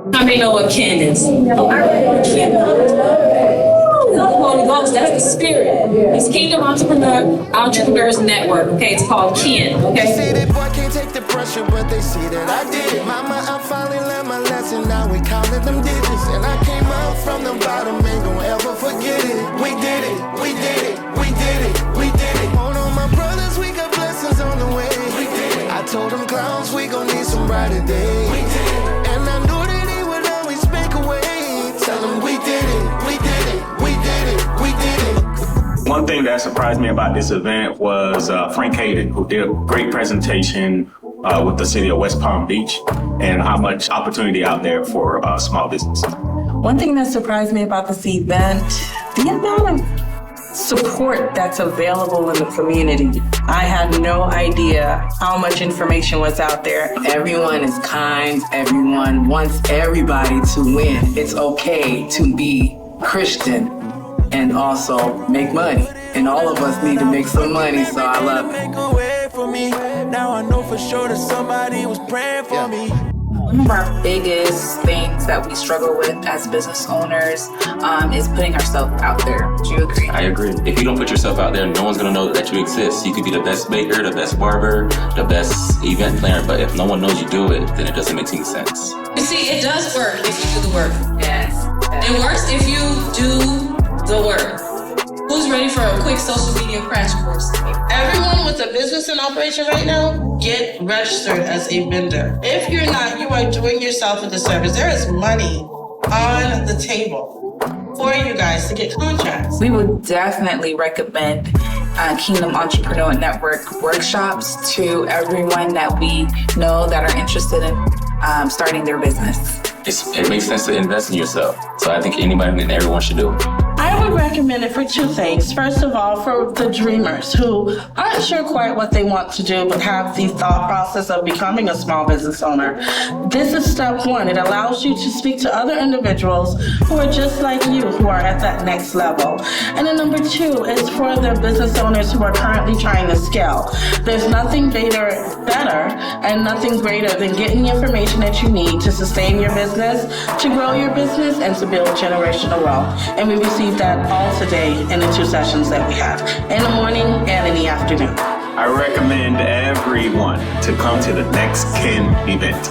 How many know what Ken is? Oh, I already know Ken. The Holy Ghost, that's the spirit. It's Kingdom Entrepreneurs Network. Okay, it's called Ken. Okay. They say that boy can't take the pressure, but they see that I did it. Mama, I finally learned my lesson. Now we counting them digits, and I came up from the bottom. Ain't gon' ever forget it. We did it. We did it. We did it. We did it. Hold on, my brothers, we got blessings on the way. We did it. I told them clowns we gon' need some brighter days. We did it. And I knew that he would always make a way. Tell them we did it. We did it. We did it. We did it. One thing that surprised me about this event was Frank Hayden, who did a great presentation with the city of West Palm Beach and how much opportunity out there for small business. One thing that surprised me about this event, the amount of support that's available in the community. I had no idea how much information was out there. Everyone is kind. Everyone wants everybody to win. It's okay to be Christian and also make money. And all of us need to make some money, so I love it. Make a way for me. Now I know for sure that somebody was praying for me. One of our biggest things that we struggle with as business owners is putting ourselves out there. Do you agree? I agree. If you don't put yourself out there, no one's gonna know that you exist. You could be the best baker, the best barber, the best event planner, but if no one knows you do it, then it doesn't make any sense. You see, it does work if you do the work. Yes. It works if you do the work. Who's ready for a quick social media crash course? Everyone with a business in operation right now, get registered as a vendor. If you're not, you are doing yourself a disservice. There is money on the table for you guys to get contracts. We would definitely recommend Kingdom Entrepreneur Network workshops to everyone that we know that are interested in starting their business. It makes sense to invest in yourself. So I think anybody and everyone should do it. I would recommend it for two things. First of all, for the dreamers who aren't sure quite what they want to do, but have the thought process of becoming a small business owner. This is step one. It allows you to speak to other individuals who are just like you, who are at that next level. And then number two is for the business owners who are currently trying to scale. There's nothing better and nothing greater than getting the information that you need to sustain your business, to grow your business, and to build generational wealth. And we receive that all today in the two sessions that we have, in the morning and in the afternoon. I recommend everyone to come to the next Ken event.